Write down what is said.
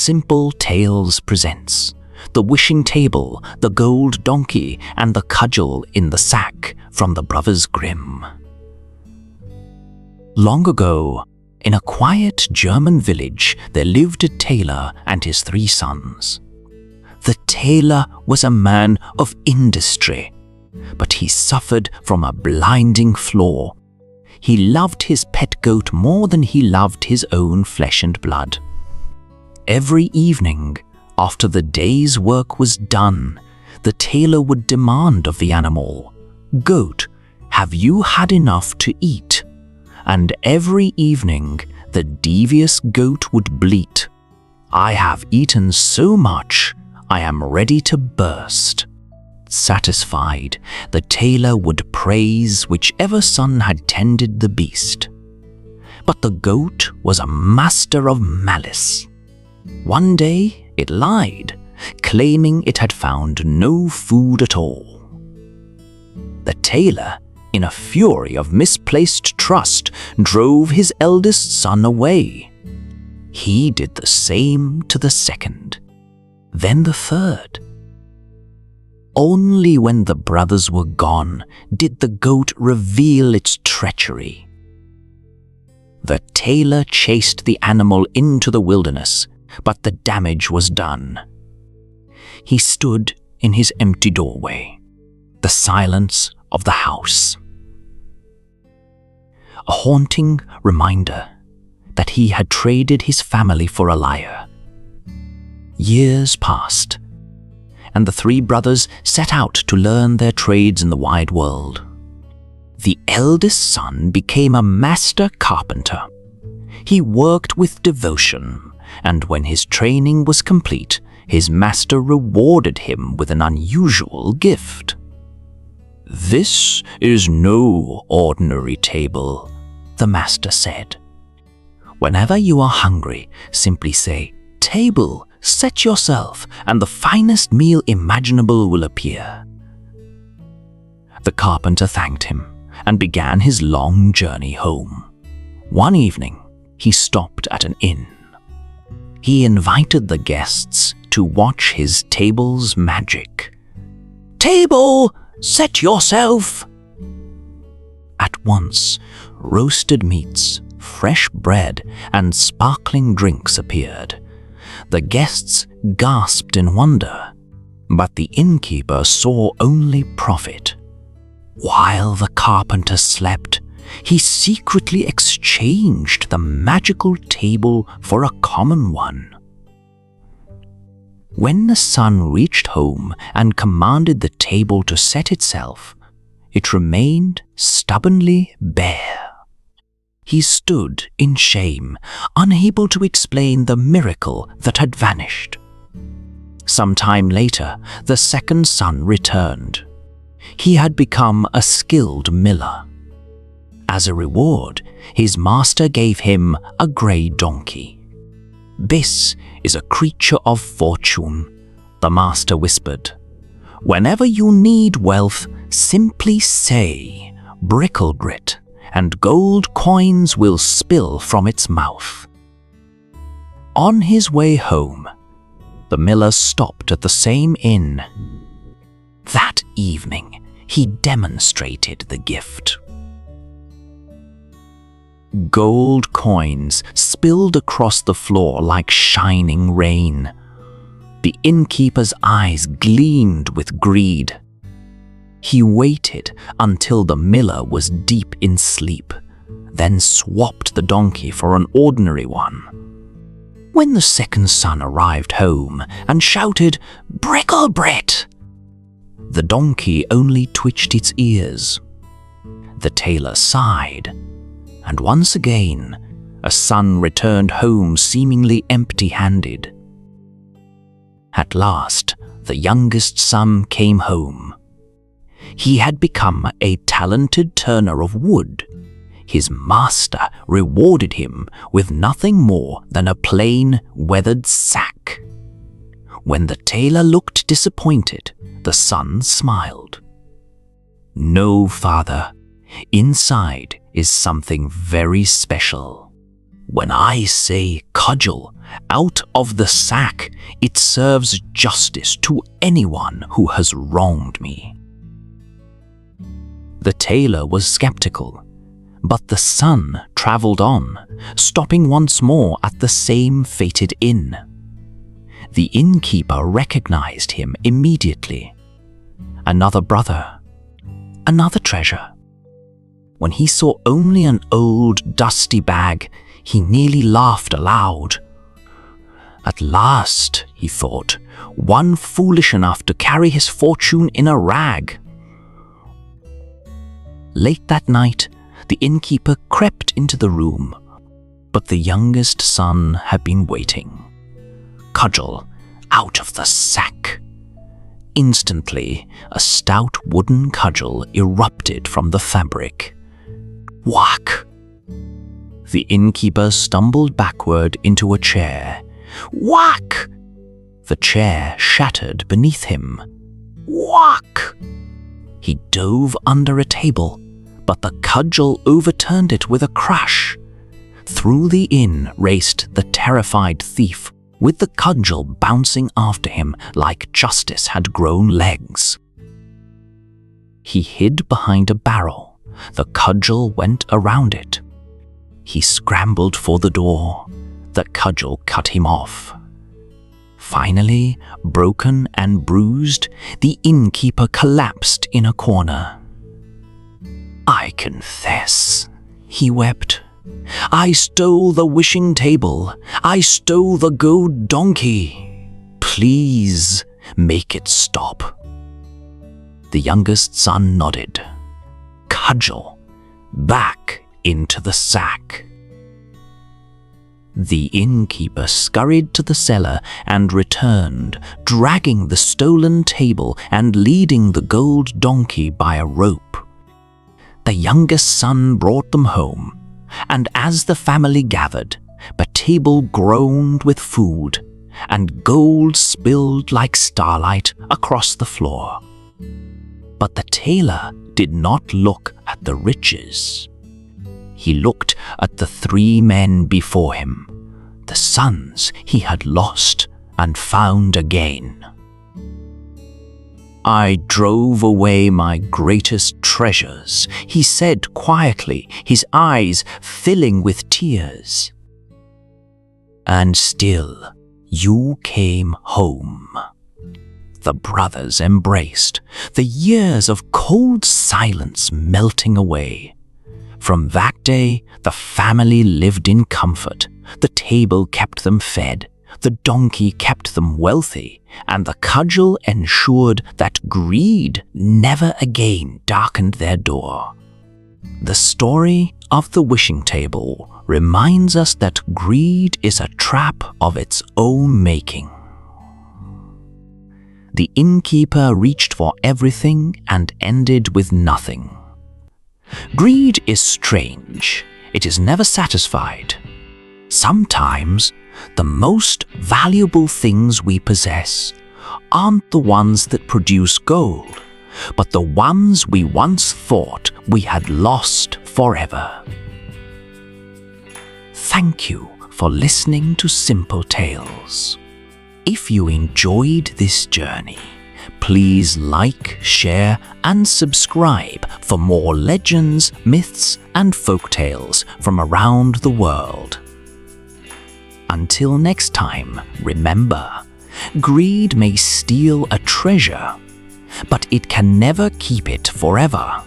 Simple Tales presents The Wishing Table, The Gold Donkey, and The Cudgel in the Sack from the Brothers Grimm. Long ago, in a quiet German village, there lived a tailor and his 3 sons. The tailor was a man of industry, but he suffered from a blinding flaw. He loved his pet goat more than he loved his own flesh and blood. Every evening, after the day's work was done, the tailor would demand of the animal, "Goat, have you had enough to eat?" And every evening, the devious goat would bleat, "I have eaten so much, I am ready to burst." Satisfied, the tailor would praise whichever son had tended the beast. But the goat was a master of malice. One day it lied, claiming it had found no food at all. The tailor, in a fury of misplaced trust, drove his eldest son away. He did the same to the second, then the third. Only when the brothers were gone did the goat reveal its treachery. The tailor chased the animal into the wilderness, but the damage was done. He stood in his empty doorway, the silence of the house. A haunting reminder that he had traded his family for a liar. Years passed, and the 3 brothers set out to learn their trades in the wide world. The eldest son became a master carpenter. He worked with devotion, and when his training was complete, his master rewarded him with an unusual gift. "This is no ordinary table," the master said. "Whenever you are hungry, simply say, 'Table, set yourself,' and the finest meal imaginable will appear." The carpenter thanked him and began his long journey home. One evening, he stopped at an inn. He invited the guests to watch his table's magic. "Table, set yourself!" At once, roasted meats, fresh bread, and sparkling drinks appeared. The guests gasped in wonder, but the innkeeper saw only profit. While the carpenter slept, he secretly exchanged the magical table for a common one. When the son reached home and commanded the table to set itself, it remained stubbornly bare. He stood in shame, unable to explain the miracle that had vanished. Some time later, the second son returned. He had become a skilled miller. As a reward, his master gave him a grey donkey. "This is a creature of fortune," the master whispered. "Whenever you need wealth, simply say, 'Brickle-brit,' and gold coins will spill from its mouth." On his way home, the miller stopped at the same inn. That evening, he demonstrated the gift. Gold coins spilled across the floor like shining rain. The innkeeper's eyes gleamed with greed. He waited until the miller was deep in sleep, then swapped the donkey for an ordinary one. When the second son arrived home and shouted, "Brickle-brit!" the donkey only twitched its ears. The tailor sighed, and once again, a son returned home seemingly empty-handed. At last, the youngest son came home. He had become a talented turner of wood. His master rewarded him with nothing more than a plain, weathered sack. When the tailor looked disappointed, the son smiled. "No, father. Inside is something very special." When I say cudgel, out of the sack, it serves justice to anyone who has wronged me." The tailor was skeptical, but the son travelled on, stopping once more at the same fated inn. The innkeeper recognized him immediately. Another brother, another treasure. When he saw only an old, dusty bag, he nearly laughed aloud. At last, he thought, one foolish enough to carry his fortune in a rag. Late that night, the innkeeper crept into the room, but the youngest son had been waiting. "Cudgel, out of the sack!" Instantly, a stout wooden cudgel erupted from the fabric. Whack! The innkeeper stumbled backward into a chair. Whack! The chair shattered beneath him. Whack! He dove under a table, but the cudgel overturned it with a crash. Through the inn raced the terrified thief, with the cudgel bouncing after him like justice had grown legs. He hid behind a barrel. The cudgel went around it. He scrambled for the door. The cudgel cut him off. Finally, broken and bruised, the innkeeper collapsed in a corner. "I confess," he wept. "I stole the wishing table. I stole the gold donkey. Please make it stop." The youngest son nodded. "Cudgel, back into the sack." The innkeeper scurried to the cellar and returned, dragging the stolen table and leading the gold donkey by a rope. The youngest son brought them home, and as the family gathered, the table groaned with food, and gold spilled like starlight across the floor. But the tailor did not look at the riches. He looked at the three men before him, the sons he had lost and found again. "I drove away my greatest treasures," he said quietly, his eyes filling with tears. "And still you came home." The brothers embraced, the years of cold silence melting away. From that day, the family lived in comfort. The table kept them fed, the donkey kept them wealthy, and the cudgel ensured that greed never again darkened their door. The story of the wishing table reminds us that greed is a trap of its own making. The innkeeper reached for everything and ended with nothing. Greed is strange. It is never satisfied. Sometimes, the most valuable things we possess aren't the ones that produce gold, but the ones we once thought we had lost forever. Thank you for listening to Simple Tales. If you enjoyed this journey, please like, share, and subscribe for more legends, myths, and folktales from around the world. Until next time, remember, greed may steal a treasure, but it can never keep it forever.